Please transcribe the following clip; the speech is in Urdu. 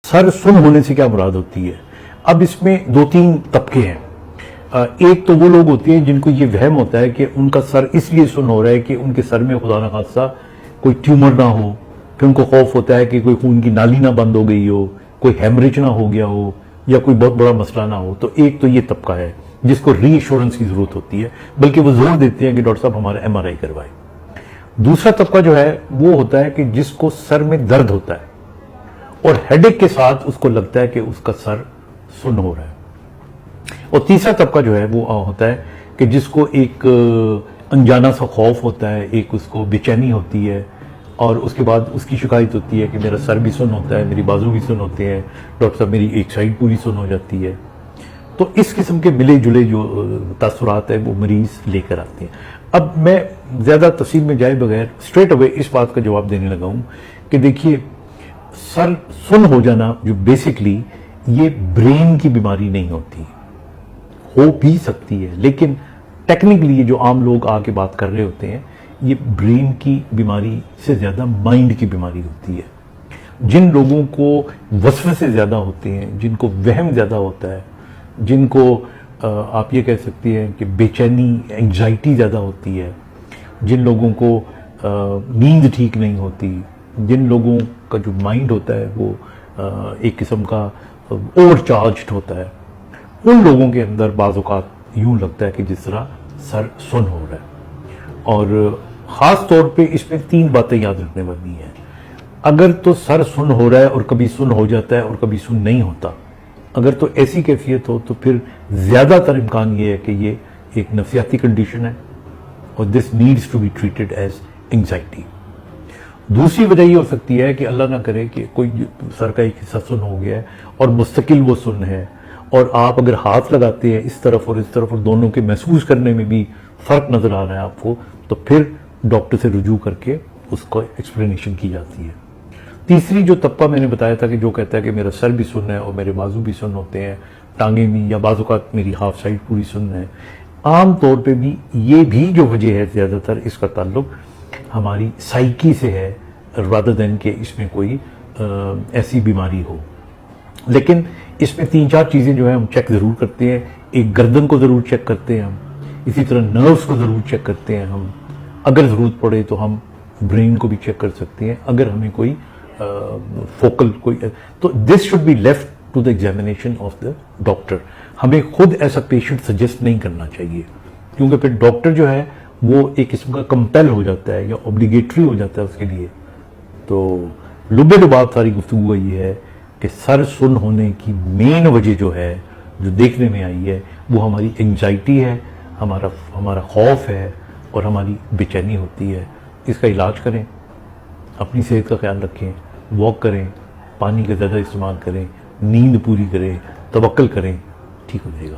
سر سن ہونے سے کیا مراد ہوتی ہے؟ اب اس میں دو تین طبقے ہیں. ایک تو وہ لوگ ہوتے ہیں جن کو یہ وہم ہوتا ہے کہ ان کا سر اس لیے سن ہو رہا ہے کہ ان کے سر میں خدا نخواستہ کوئی ٹیومر نہ ہو، پھر ان کو خوف ہوتا ہے کہ کوئی خون کی نالی نہ بند ہو گئی ہو، کوئی ہیمریج نہ ہو گیا ہو، یا کوئی بہت بڑا مسئلہ نہ ہو. تو ایک تو یہ طبقہ ہے جس کو ری ایشورنس کی ضرورت ہوتی ہے، بلکہ وہ زور دیتے ہیں کہ ڈاکٹر صاحب ہمارا MRI کروائے. دوسرا طبقہ جو ہے وہ ہوتا ہے کہ جس کو سر میں درد ہوتا ہے اور ہیڈ ایک کے ساتھ اس کو لگتا ہے کہ اس کا سر سن ہو رہا ہے. اور تیسرا طبقہ جو ہے وہ ہوتا ہے کہ جس کو ایک انجانا سا خوف ہوتا ہے، ایک اس کو بے چینی ہوتی ہے، اور اس کے بعد اس کی شکایت ہوتی ہے کہ میرا سر بھی سن ہوتا ہے، میری بازو بھی سن ہوتے ہیں، ڈاکٹر صاحب میری ایک سائڈ پوری سن ہو جاتی ہے. تو اس قسم کے ملے جلے جو تاثرات ہیں وہ مریض لے کر آتے ہیں. اب میں زیادہ تفصیل میں جائے بغیر اسٹریٹ اوے اس بات کا جواب دینے لگا ہوں کہ دیکھیے، سر سن ہو جانا جو بیسکلی یہ برین کی بیماری نہیں ہوتی، ہو بھی سکتی ہے، لیکن ٹیکنیکلی یہ جو عام لوگ آ کے بات کر رہے ہوتے ہیں یہ برین کی بیماری سے زیادہ مائنڈ کی بیماری ہوتی ہے. جن لوگوں کو وسوسے زیادہ ہوتے ہیں، جن کو وہم زیادہ ہوتا ہے، جن کو آپ یہ کہہ سکتے ہیں کہ بے چینی انگزائٹی زیادہ ہوتی ہے، جن لوگوں کو نیند ٹھیک نہیں ہوتی، جن لوگوں کا جو مائنڈ ہوتا ہے وہ ایک قسم کا اوور چارجڈ ہوتا ہے، ان لوگوں کے اندر بعض اوقات یوں لگتا ہے کہ جس طرح سر سن ہو رہا ہے. اور خاص طور پہ اس میں تین باتیں یاد رکھنے والی ہیں. اگر تو سر سن ہو رہا ہے اور کبھی سن ہو جاتا ہے اور کبھی سن نہیں ہوتا، اگر تو ایسی کیفیت ہو تو پھر زیادہ تر امکان یہ ہے کہ یہ ایک نفسیاتی کنڈیشن ہے اور this needs to be treated as anxiety. دوسری وجہ یہ ہو سکتی ہے کہ اللہ نہ کرے کہ کوئی سر کا ایک حصہ سن ہو گیا ہے اور مستقل وہ سن ہے، اور آپ اگر ہاتھ لگاتے ہیں اس طرف اور اس طرف اور دونوں کے محسوس کرنے میں بھی فرق نظر آ رہا ہے آپ کو، تو پھر ڈاکٹر سے رجوع کر کے اس کو ایکسپلینیشن کی جاتی ہے. تیسری جو طبقہ میں نے بتایا تھا کہ جو کہتا ہے کہ میرا سر بھی سن ہے اور میرے بازو بھی سن ہوتے ہیں، ٹانگیں بھی، یا بعض اوقات میری ہاف سائڈ پوری سن ہے، عام طور پہ بھی یہ بھی جو وجہ ہے زیادہ تر اس کا تعلق ہماری سائیکی سے ہے rather than کہ اس میں کوئی ایسی بیماری ہو. لیکن اس میں تین چار چیزیں جو ہیں ہم چیک ضرور کرتے ہیں. ایک گردن کو ضرور چیک کرتے ہیں ہم، اسی طرح نروز کو ضرور چیک کرتے ہیں ہم، اگر ضرورت پڑے تو ہم برین کو بھی چیک کر سکتے ہیں اگر ہمیں کوئی فوکل کوئی. تو this should be left to the examination of the doctor. ہمیں خود ایسا پیشنٹ سجیسٹ نہیں کرنا چاہیے، کیونکہ پھر ڈاکٹر جو ہے وہ ایک قسم کا کمپیل ہو جاتا ہے یا اوبلیگیٹری ہو جاتا ہے اس کے لیے. تو لبے لباب ساری گفتگو یہ ہے کہ سر سن ہونے کی مین وجہ جو ہے جو دیکھنے میں آئی ہے وہ ہماری انگزائٹی ہے، ہمارا خوف ہے اور ہماری بے چینی ہوتی ہے. اس کا علاج کریں، اپنی صحت کا خیال رکھیں، واک کریں، پانی کا زیادہ استعمال کریں، نیند پوری کریں، توکل کریں، ٹھیک ہو جائے گا.